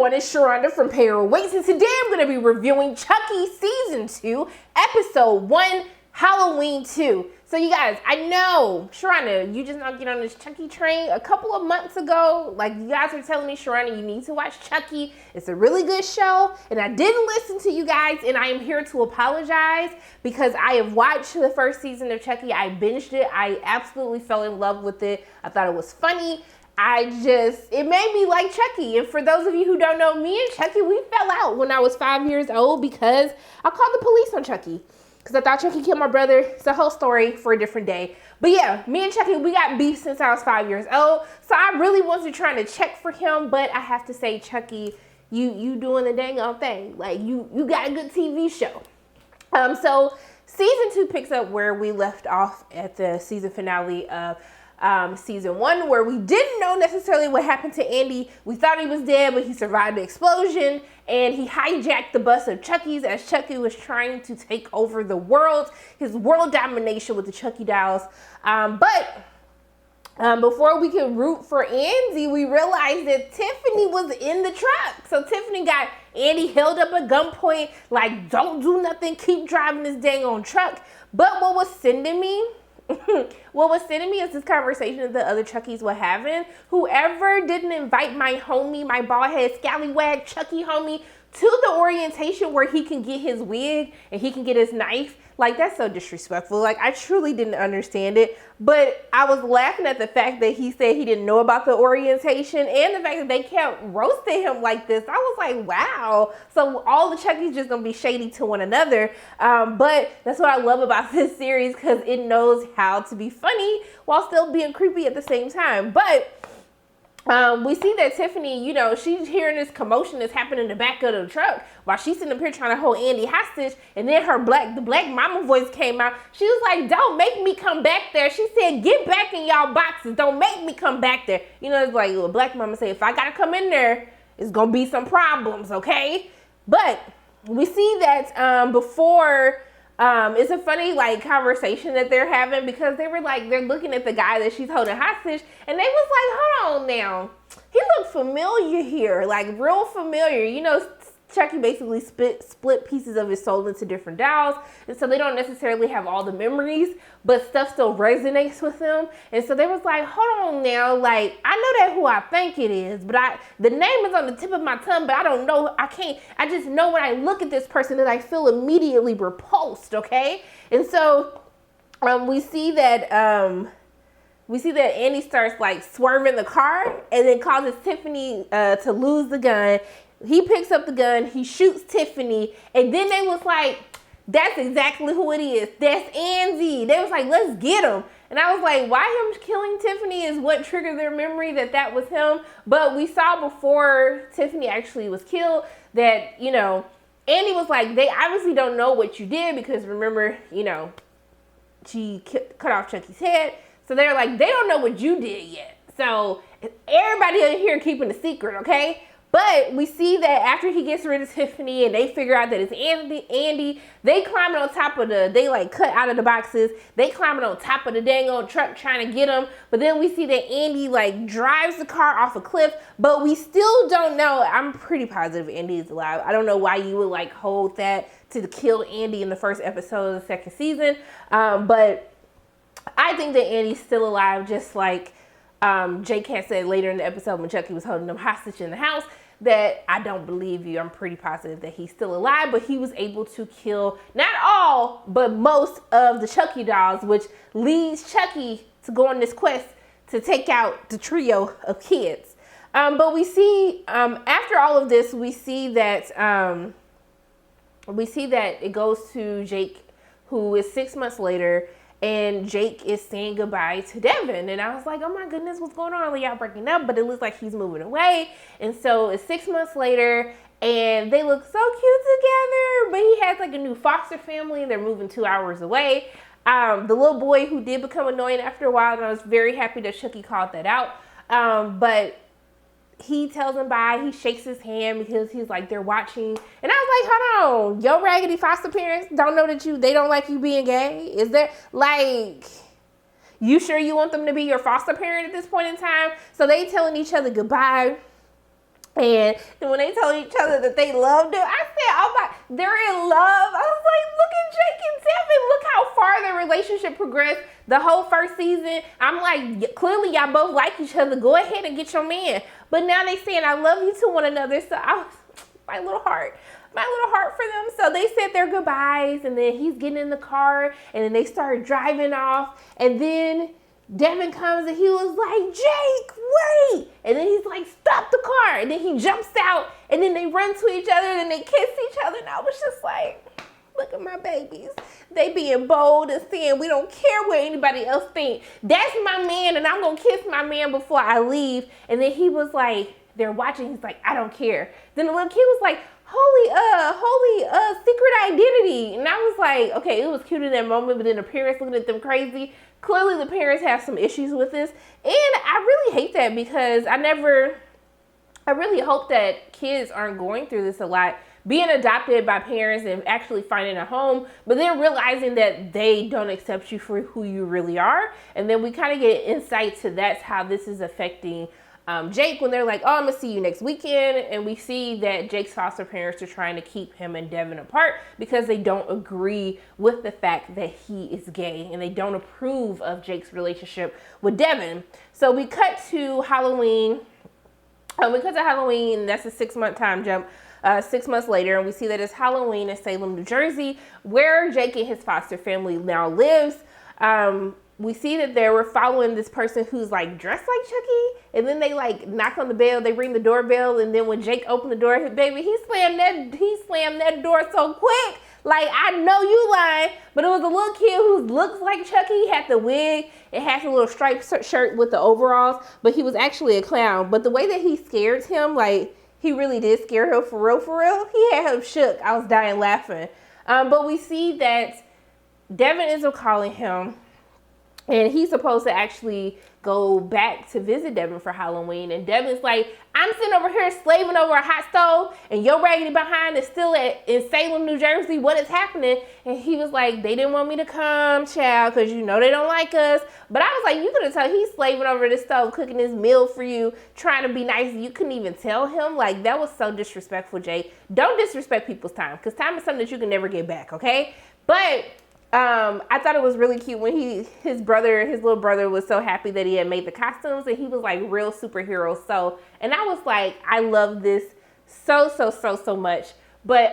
everyone, it's Sharonda from Payroll Waits, and today I'm going to be reviewing Chucky Season 2, Episode 1, Halloween 2. So you guys, I know, Sharonda, you just not get on this Chucky train. A couple of months ago, like you guys were telling me, Sharonda, you need to watch Chucky. It's a really good show, and I didn't listen to you guys, and I am here to apologize because I have watched the first season of Chucky. I binged it. I absolutely fell in love with it. I thought it was funny. It made me like Chucky. And for those of you who don't know, me and Chucky, we fell out when I was 5 years old because I called the police on Chucky. Because I thought Chucky killed my brother. It's a whole story for a different day. But yeah, me and Chucky, we got beef since I was 5 years old. So I really wasn't trying to check for him. But I have to say, Chucky, you doing the dang old thing. Like, you got a good TV show. So season 2 picks up where we left off at the season finale of season 1, where we didn't know necessarily what happened to Andy. We thought he was dead, but he survived the explosion, and he hijacked the bus of Chucky's as Chucky was trying to take over the world, his world domination with the Chucky dolls. But before we could root for Andy, we realized that Tiffany was in the truck. So Tiffany got Andy held up at gunpoint, like, don't do nothing, keep driving this dang on truck. But what was sending me is this conversation that the other Chuckies were having. Whoever didn't invite my homie, my bald head scallywag Chucky homie, to the orientation where he can get his wig and he can get his knife, like, that's so disrespectful. Like, I truly didn't understand it. But I was laughing at the fact that he said he didn't know about the orientation and the fact that they kept roasting him like this. I was like, wow. So all the Chuckies just gonna be shady to one another. But that's what I love about this series, because it knows how to be funny while still being creepy at the same time. But we see that Tiffany, you know, she's hearing this commotion that's happening in the back of the truck while she's sitting up here trying to hold Andy hostage. And then the black mama voice came out. She was like, don't make me come back there. She said, get back in y'all boxes. Don't make me come back there. You know, it's like a black mama say, if I gotta come in there, it's gonna be some problems, okay? But we see that before... it's a funny, like, conversation that they're having, because they were like, they're looking at the guy that she's holding hostage, and they was like, hold on now, he looked familiar here, like real familiar. You know, Chucky basically split pieces of his soul into different dolls, and so they don't necessarily have all the memories, but stuff still resonates with them. And so they was like, hold on now, like, I know that who I think it is, but the name is on the tip of my tongue, but I don't know, I just know when I look at this person that I feel immediately repulsed, okay? And so we see that Andy starts, like, swerving the car and then causes Tiffany to lose the gun. He picks up the gun, he shoots Tiffany, and then they was like, that's exactly who it is. That's Andy. They was like, let's get him. And I was like, why him killing Tiffany is what triggered their memory that was him. But we saw before Tiffany actually was killed that, you know, Andy was like, they obviously don't know what you did, because remember, you know, she cut off Chucky's head. So they're like, they don't know what you did yet. So everybody in here keeping a secret, okay? But we see that after he gets rid of Tiffany and they figure out that it's Andy, they climbing on top of they like cut out of the boxes. They climbing on top of the dang old truck trying to get him. But then we see that Andy like drives the car off a cliff, but we still don't know. I'm pretty positive Andy is alive. I don't know why you would like hold that to kill Andy in the first episode of the second season. But I think that Andy's still alive, just like Jake had said later in the episode when Chucky was holding them hostage in the house, that I don't believe you. I'm pretty positive that he's still alive, but he was able to kill not all, but most of the Chucky dolls, which leads Chucky to go on this quest to take out the trio of kids. But we see, after all of this, we see that it goes to Jake, who is 6 months later, and Jake is saying goodbye to Devon. And I was like, oh my goodness, what's going on? Like, y'all breaking up, but it looks like he's moving away. And so it's 6 months later, and they look so cute together, but he has like a new foster family, and they're moving 2 hours away. The little boy who did become annoying after a while, and I was very happy that Chucky called that out. But he tells him bye. He shakes his hand because he's like, they're watching. And I was like, hold on, your raggedy foster parents don't know that they don't like you being gay? Is there, like, you sure you want them to be your foster parent at this point in time? So they telling each other goodbye. And when they told each other that they loved him, I said, oh my, they're in love. I was like, look at Jake and Devon. Look how far their relationship progressed the whole first season. I'm like, clearly y'all both like each other. Go ahead and get your man. But now they saying, I love you to one another. So I was, my little heart for them. So they said their goodbyes, and then he's getting in the car, and then they started driving off. And then Devon comes and he was like, Jake, wait. And then he's like, stop the car. And then he jumps out, and then they run to each other, and they kiss each other. And I was just like, look at my babies. They being bold and saying, we don't care what anybody else think. That's my man, and I'm going to kiss my man before I leave. And then he was like, they're watching. He's like, I don't care. Then the little kid was like, holy secret identity. And I was like, okay, it was cute in that moment, but then the parents looking at them crazy. Clearly the parents have some issues with this. And I really hate that, because I really hope that kids aren't going through this a lot. Being adopted by parents and actually finding a home, but then realizing that they don't accept you for who you really are. And then we kind of get insight to that's how this is affecting Jake, when they're like, oh, I'm gonna see you next weekend. And we see that Jake's foster parents are trying to keep him and Devon apart because they don't agree with the fact that he is gay, and they don't approve of Jake's relationship with Devon. So we cut to Halloween. That's a 6-month time jump. 6 months later, and we see that it's Halloween in Salem, New Jersey, where Jake and his foster family now lives. We see that they were following this person who's like dressed like Chucky, and then they like knock on the bell, they ring the doorbell, and then when Jake opened the door, baby, he slammed that door so quick. Like, I know you lying, but it was a little kid who looks like Chucky. He had the wig, it had the little striped shirt with the overalls, but he was actually a clown. But the way that he scared him, like, he really did scare him for real. He had him shook. I was dying laughing. But we see that Devon ends up calling him, and he's supposed to actually go back to visit Devon for Halloween. And Devon's like, I'm sitting over here slaving over a hot stove, and your raggedy behind is still in Salem, New Jersey. What is happening? And he was like, they didn't want me to come, child, because you know they don't like us. But I was like, you couldn't tell he's slaving over this stove, cooking this meal for you, trying to be nice. You couldn't even tell him. Like, that was so disrespectful, Jake. Don't disrespect people's time, because time is something that you can never get back, okay? But I thought it was really cute when his little brother was so happy that he had made the costumes, and he was like real superhero. So, and I was like, I love this so much. But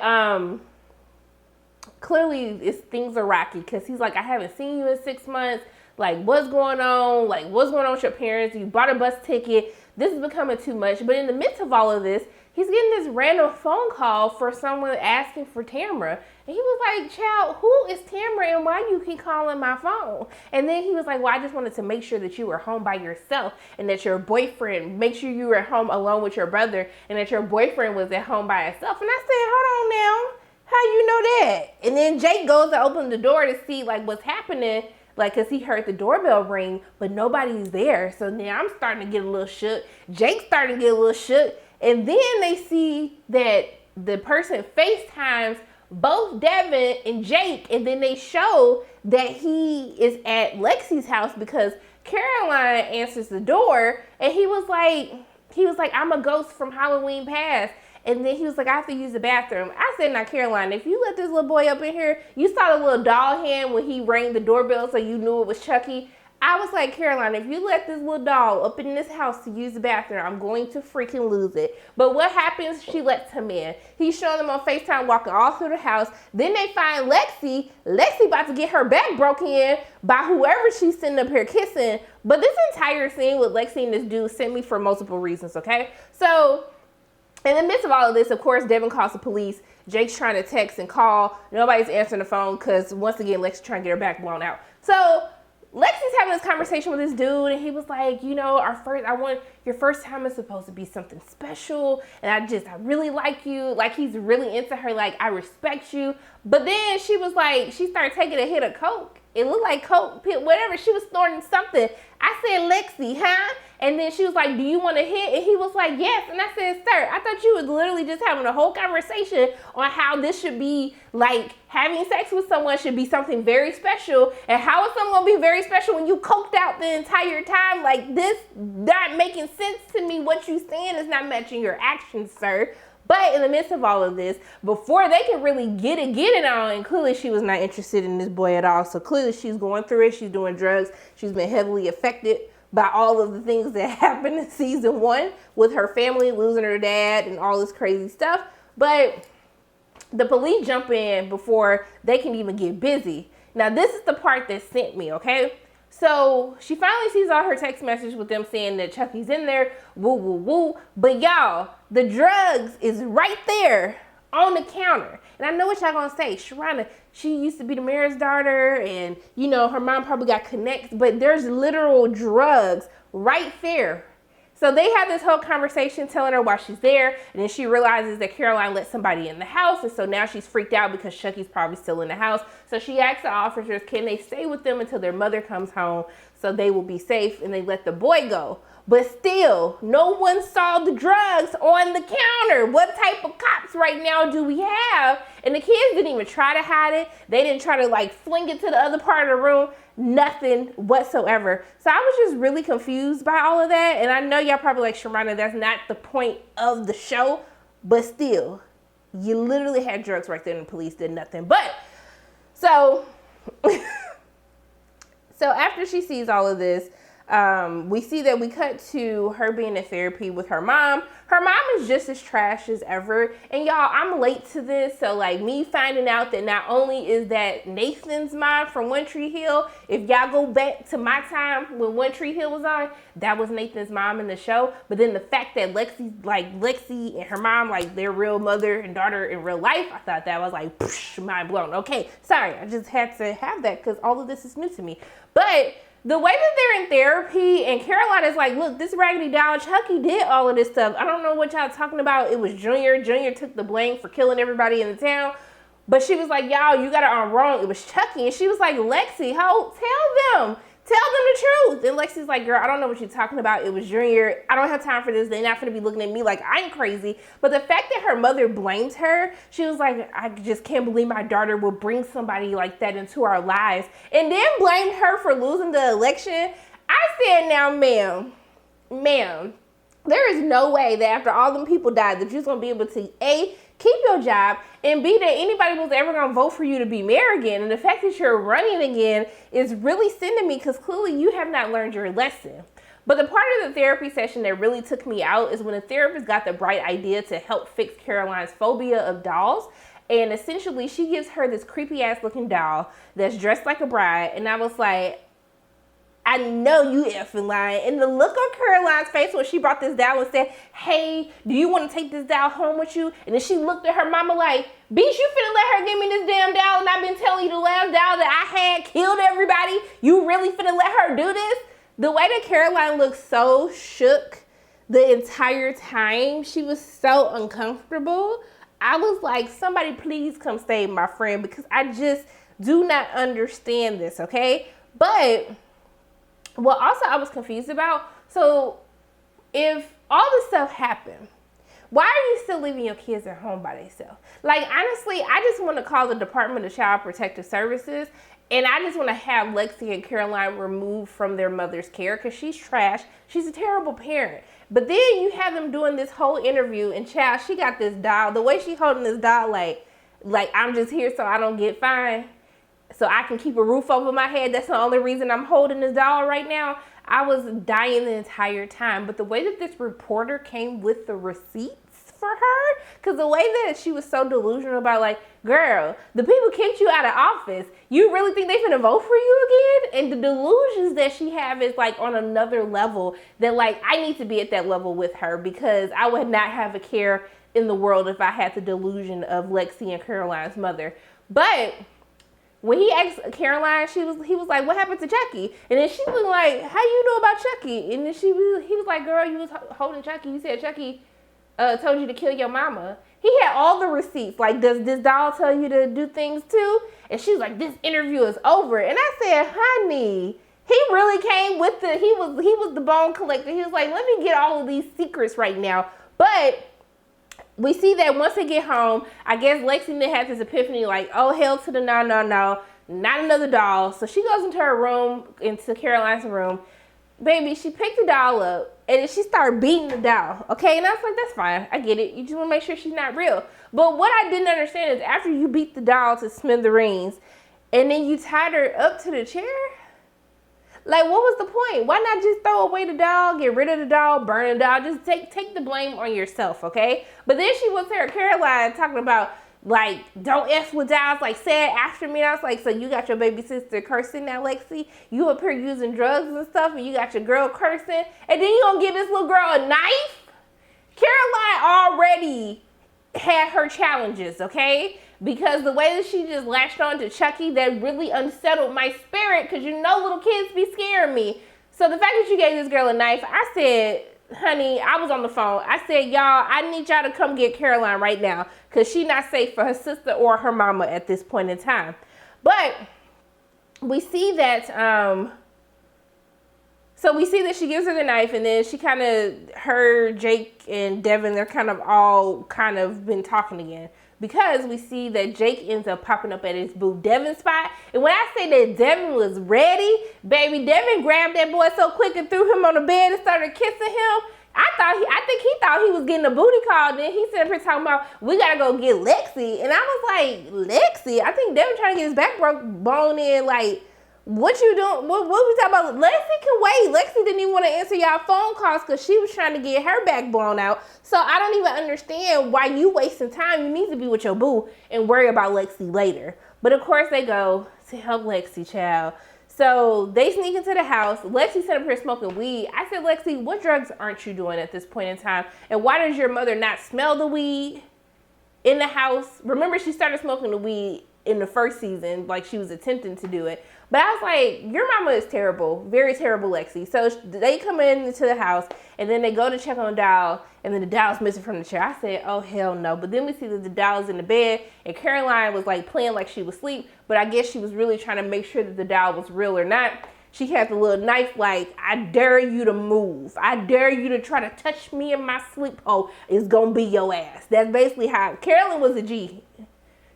clearly things are rocky, because he's like, I haven't seen you in 6 months. Like, what's going on? Like, what's going on with your parents? You bought a bus ticket. This is becoming too much. But in the midst of all of this, he's getting this random phone call for someone asking for Tamara. And he was like, child, who is Tamara, and why you keep calling my phone? And then he was like, well, I just wanted to make sure that you were home by yourself, and that your boyfriend, make sure you were at home alone with your brother, and that your boyfriend was at home by himself. And I said, hold on now, how you know that? And then Jake goes to open the door to see like what's happening, like, cause he heard the doorbell ring, but nobody's there. So now I'm starting to get a little shook. Jake's starting to get a little shook. And then they see that the person FaceTimes both Devon and Jake, and then they show that he is at Lexi's house, because Caroline answers the door, and he was like, I'm a ghost from Halloween past. And then he was like, I have to use the bathroom. I said, now, Caroline, if you let this little boy up in here, you saw the little doll hand when he rang the doorbell, so you knew it was Chucky. I was like, Caroline, if you let this little doll up in this house to use the bathroom, I'm going to freaking lose it. But what happens? She lets him in. He's showing them on FaceTime walking all through the house. Then they find Lexi. Lexi about to get her back broken in by whoever she's sitting up here kissing. But this entire scene with Lexi and this dude sent me for multiple reasons, okay? So in the midst of all of this, of course, Devon calls the police. Jake's trying to text and call. Nobody's answering the phone, because once again, Lexi's trying to get her back blown out. So Lexi's having this conversation with this dude, and he was like, you know, your first time is supposed to be something special, and I really like you. Like, he's really into her. Like, I respect you. But then she was like, she started taking a hit of coke, It looked like coke, whatever. She was snorting something. I said, Lexi, huh? And then she was like, do you want to hit? And he was like, yes. And I said, sir, I thought you was literally just having a whole conversation on how this should be, like, having sex with someone should be something very special. And how is someone going to be very special when you coked out the entire time? Like, this not making sense to me. What you saying is not matching your actions, sir. But in the midst of all of this, before they could really get it on, and clearly she was not interested in this boy at all. So clearly she's going through it. She's doing drugs. She's been heavily affected by all of the things that happened in season 1 with her family, losing her dad and all this crazy stuff. But the police jump in before they can even get busy. Now, this is the part that sent me, okay? So she finally sees all her text messages with them saying that Chucky's in there, woo, woo, woo. But y'all, the drugs is right there on the counter. And I know what y'all gonna say. Sharana, she used to be the mayor's daughter and, you know, her mom probably got connects, but there's literal drugs right there. So they have this whole conversation telling her why she's there, and then she realizes that Caroline let somebody in the house, and so now she's freaked out because Chucky's probably still in the house. So she asks the officers, can they stay with them until their mother comes home so they will be safe, and they let the boy go. But still, no one saw the drugs on the counter. What type of cops right now do we have? And the kids didn't even try to hide it. They didn't try to like fling it to the other part of the room. Nothing whatsoever. So I was just really confused by all of that. And I know y'all probably like, Sharana, that's not the point of the show. But still, you literally had drugs right there and the police did nothing. But, so after she sees all of this, we see that we cut to her being in therapy with her mom. Her mom is just as trash as ever. And y'all, I'm late to this. So like me finding out that not only is that Nathan's mom from One Tree Hill, if y'all go back to my time when One Tree Hill was on, that was Nathan's mom in the show. But then the fact that Lexi and her mom, like their real mother and daughter in real life, I thought that was like, mind blown. Okay, sorry, I just had to have that because all of this is new to me. But the way that they're in therapy and Caroline is like, look, this raggedy doll, Chucky did all of this stuff. I don't know what y'all talking about. It was Junior. Junior took the blame for killing everybody in the town. But she was like, y'all, you got it all wrong. It was Chucky. And she was like, Lexi, tell them the truth. And Lexi's like, girl, I don't know what you're talking about. It was Junior. I don't have time for this. They're not going to be looking at me like I'm crazy. But the fact that her mother blamed her, she was like, I just can't believe my daughter will bring somebody like that into our lives. And then blamed her for losing the election. I said, now, ma'am, there is no way that after all them people died that you're going to be able to, A, keep your job, and B, that anybody was ever going to vote for you to be mayor again. And the fact that you're running again is really sending me because clearly you have not learned your lesson. But the part of the therapy session that really took me out is when the therapist got the bright idea to help fix Caroline's phobia of dolls. And essentially she gives her this creepy ass looking doll that's dressed like a bride. And I was like, I know you effing lying. And the look on Caroline's face when she brought this doll and said, hey, do you want to take this doll home with you? And then she looked at her mama like, bitch, you finna let her give me this damn doll and I've been telling you the last doll that I had killed everybody. You really finna let her do this? The way that Caroline looked so shook the entire time, she was so uncomfortable. I was like, somebody please come save my friend because I just do not understand this, okay? But what also I was confused about, so if all this stuff happened, why are you still leaving your kids at home by themselves? Like, honestly, I just want to call the Department of Child Protective Services, and I just want to have Lexi and Caroline removed from their mother's care because she's trash. She's a terrible parent. But then you have them doing this whole interview, and child, she got this doll. The way she holding this doll, like I'm just here so I don't get fined, so I can keep a roof over my head. That's the only reason I'm holding this doll right now. I was dying the entire time. But the way that this reporter came with the receipts for her, because the way that she was so delusional about like, girl, the people kicked you out of office. You really think they finna vote for you again? And the delusions that she have is like on another level that like, I need to be at that level with her because I would not have a care in the world if I had the delusion of Lexi and Caroline's mother. But when he asked Caroline, he was like, what happened to Chucky? And then she was like, how you know about Chucky? And then he was like, girl, you was holding Chucky. You said Chucky told you to kill your mama. He had all the receipts. Like, does this doll tell you to do things too? And she was like, this interview is over. And I said, honey, he really came with he was the bone collector. He was like, let me get all of these secrets right now. But we see that once they get home, I guess Lexi then has this epiphany like, oh, hell to the no, not another doll. So she goes into her room, into Caroline's room. Baby, she picked the doll up and then she started beating the doll. Okay, and I was like, that's fine. I get it. You just want to make sure she's not real. But what I didn't understand is after you beat the doll to smithereens and then you tied her up to the chair, like, what was the point? Why not just throw away the doll, get rid of the doll, burn the doll? Just take the blame on yourself, okay? But then she was there, Caroline, talking about, like, don't F with dolls, like, say it after me. And I was like, so you got your baby sister cursing now, Lexi? You up here using drugs and stuff, and you got your girl cursing? And then you gonna give this little girl a knife? Caroline already had her challenges, okay? Because the way that she just latched on to Chucky, that really unsettled my spirit, because you know little kids be scaring me. So the fact that you gave this girl a knife, I said, honey, I was on the phone. I said, y'all, I need y'all to come get Caroline right now, because she's not safe for her sister or her mama at this point in time. But we see that, so we see that she gives her the knife, and then she kind of, her, Jake, and Devon, they're kind of all kind of been talking again. Because we see that Jake ends up popping up at his boo Devon spot. And when I say that Devon was ready, baby, Devon grabbed that boy so quick and threw him on the bed and started kissing him. I think he thought he was getting a booty call. Then he said, talking about, we gotta go get Lexi. And I was like, Lexi? I think Devon trying to get his back bone in, like, what you doing? What we talking about? Lexi can wait. Lexi didn't even want to answer y'all phone calls because she was trying to get her back blown out. So I don't even understand why you wasting time. You need to be with your boo and worry about Lexi later. But of course they go to help Lexi, child. So they sneak into the house. Lexi set up here smoking weed. I said, Lexi, what drugs aren't you doing at this point in time? And why does your mother not smell the weed in the house? Remember, she started smoking the weed in the first season, like she was attempting to do it. But I was like, your mama is terrible, very terrible, Lexi. So they come into the house, and then they go to check on the doll, and then the doll's missing from the chair. I said, oh, hell no. But then we see that the doll's in the bed, and Caroline was like playing like she was asleep, but I guess she was really trying to make sure that the doll was real or not. She had the little knife like, I dare you to move. I dare you to try to touch me in my sleep. Oh, it's gonna be your ass. That's basically how, Carolyn was a G.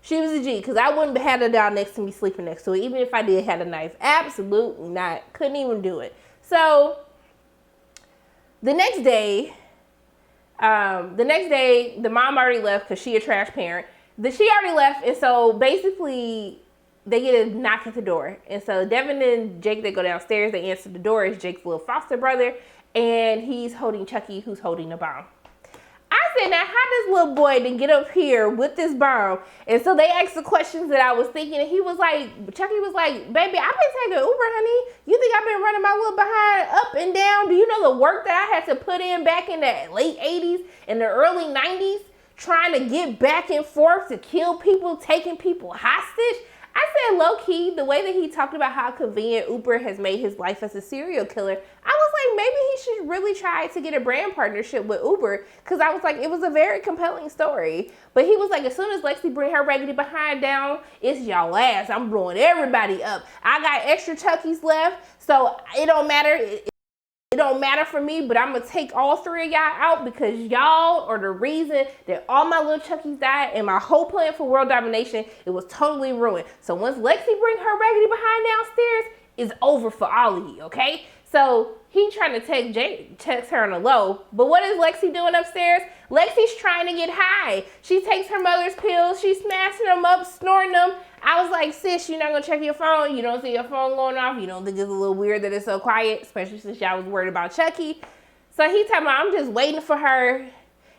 She was a G, because I wouldn't have had a doll next to me, sleeping next to it, even if I did have a knife. Absolutely not. Couldn't even do it. So the next day, the mom already left because she a trash parent. She already left, and so basically they get a knock at the door. And so Devon and Jake, they go downstairs. They answer the door. It's Jake's little foster brother, and he's holding Chucky, who's holding a bomb. I said, now how this little boy didn't get up here with this bomb? And so they asked the questions that I was thinking, and he was like, Chucky was like, baby, I've been taking Uber, honey. You think I've been running my little behind up and down? Do you know the work that I had to put in back in the late 80s and the early 90s, trying to get back and forth to kill people, taking people hostage? I said, low-key, the way that he talked about how convenient Uber has made his life as a serial killer, I was like, maybe he should really try to get a brand partnership with Uber, because I was like, it was a very compelling story. But he was like, as soon as Lexi bring her raggedy behind down, it's y'all ass. I'm blowing everybody up. I got extra Chuckies left, so it don't matter. It don't matter for me, but I'm going to take all three of y'all out, because y'all are the reason that all my little Chuckies died, and my whole plan for world domination, it was totally ruined. So once Lexi bring her raggedy behind downstairs, it's over for all of you, okay? So he trying to text her on the low, but what is Lexi doing upstairs? Lexi's trying to get high. She takes her mother's pills. She's smashing them up, snorting them. I was like, sis, you're not going to check your phone. You don't see your phone going off. You don't think it's a little weird that it's so quiet, especially since y'all was worried about Chucky. So he talking about, I'm just waiting for her.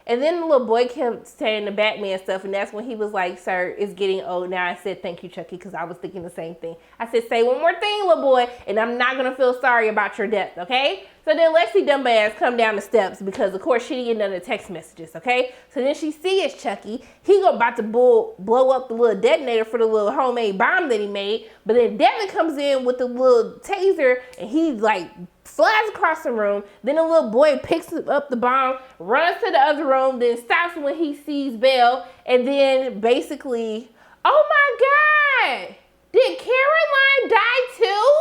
And then the little boy kept saying the Batman stuff, and that's when he was like, sir, it's getting old now. I said, thank you, Chucky, because I was thinking the same thing. I said, say one more thing, little boy, and I'm not going to feel sorry about your death, okay? So then Lexi dumbass come down the steps because, of course, she didn't get none of the text messages, okay? So then she sees Chucky. He about to blow up the little detonator for the little homemade bomb that he made, but then Devon comes in with the little taser, and he, like, flies across the room. Then the little boy picks up the bomb, runs to the other room, then stops when he sees Belle, and then basically, oh my God, Did Caroline die too?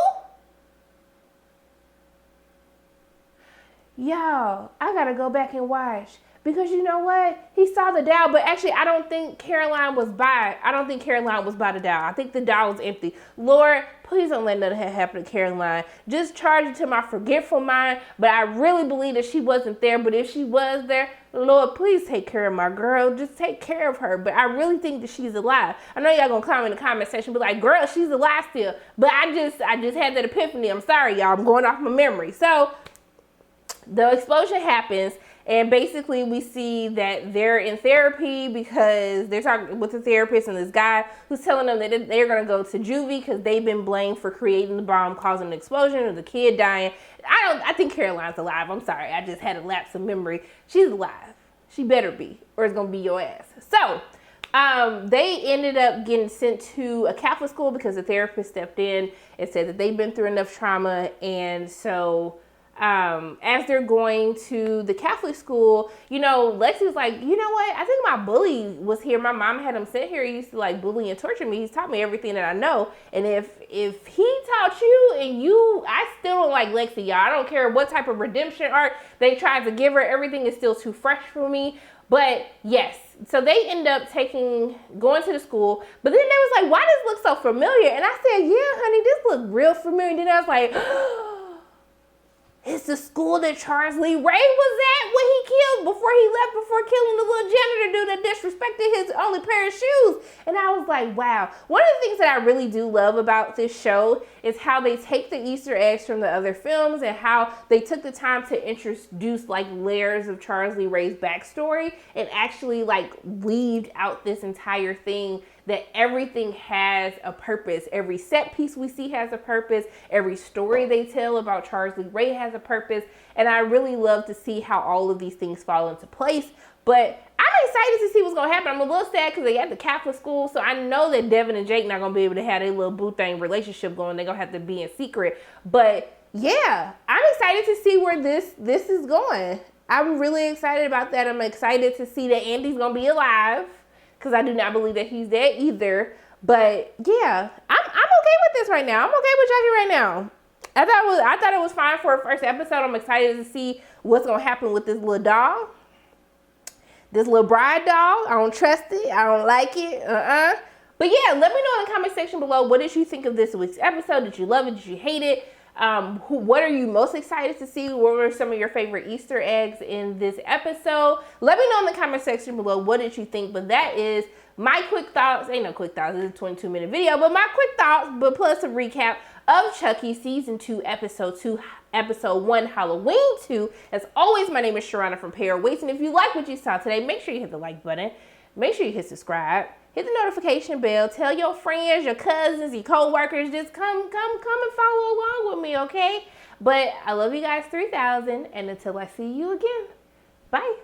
Yo, I gotta go back and watch. Because you know what? He saw the doll, but actually I don't think Caroline was by the doll. I think the doll was empty. Lord, please don't let nothing happen to Caroline. Just charge it to my forgetful mind. But I really believe that she wasn't there. But if she was there, Lord, please take care of my girl. Just take care of her. But I really think that she's alive. I know y'all gonna comment in the comment section, but like, girl, she's alive still. But I just had that epiphany. I'm sorry, y'all. I'm going off my memory. So the explosion happens. And basically we see that they're in therapy because they're talking with the therapist and this guy who's telling them that they're going to go to juvie because they've been blamed for creating the bomb, causing an explosion, or the kid dying. I think Caroline's alive. I'm sorry. I just had a lapse of memory. She's alive. She better be, or it's going to be your ass. So they ended up getting sent to a Catholic school because the therapist stepped in and said that they've been through enough trauma. And so as they're going to the Catholic school, you know, Lexi's like, you know what? I think my bully was here. My mom had him sit here. He used to like bully and torture me. He's taught me everything that I know. And if he taught you and I still don't like Lexi, y'all. I don't care what type of redemption arc they tried to give her. Everything is still too fresh for me. But yes, so they end up going to the school. But then they was like, why does this look so familiar? And I said, yeah, honey, this look real familiar. And then I was like, it's the school that Charles Lee Ray was at when he killed, before killing the little janitor dude that disrespected his only pair of shoes. And I was like, wow. One of the things that I really do love about this show is how they take the Easter eggs from the other films and how they took the time to introduce like layers of Charles Lee Ray's backstory and actually like weaved out this entire thing, that everything has a purpose. Every set piece we see has a purpose. Every story they tell about Charles Lee Ray has a purpose. And I really love to see how all of these things fall into place. But I'm excited to see what's gonna happen. I'm a little sad because they at the Catholic school. So I know that Devon and Jake not gonna be able to have their little boo thing relationship going. They're gonna have to be in secret. But yeah, I'm excited to see where this is going. I'm really excited about that. I'm excited to see that Andy's gonna be alive, because I do not believe that he's dead either. But yeah, I'm okay with this right now. I'm okay with Chucky right now. I thought it was fine for a first episode. I'm excited to see what's gonna happen with this little doll. This little bride doll. I don't trust it. I don't like it. But yeah, let me know in the comment section below, what did you think of this week's episode? Did you love it? Did you hate it? What are you most excited to see? What were some of your favorite Easter eggs in this episode? Let me know in the comment section below, what did you think? But that is my quick thoughts. Ain't no quick thoughts, it's a 22-minute video, but my quick thoughts, but plus a recap of Chucky Season 2, Episode 2, Episode 1, Halloween 2. As always, my name is Sharana from Pair Waits, and if you like what you saw today, make sure you hit the like button. Make sure you hit subscribe. Hit the notification bell. Tell your friends, your cousins, your co-workers, just come and follow along with me, okay? But I love you guys 3,000, and until I see you again, bye.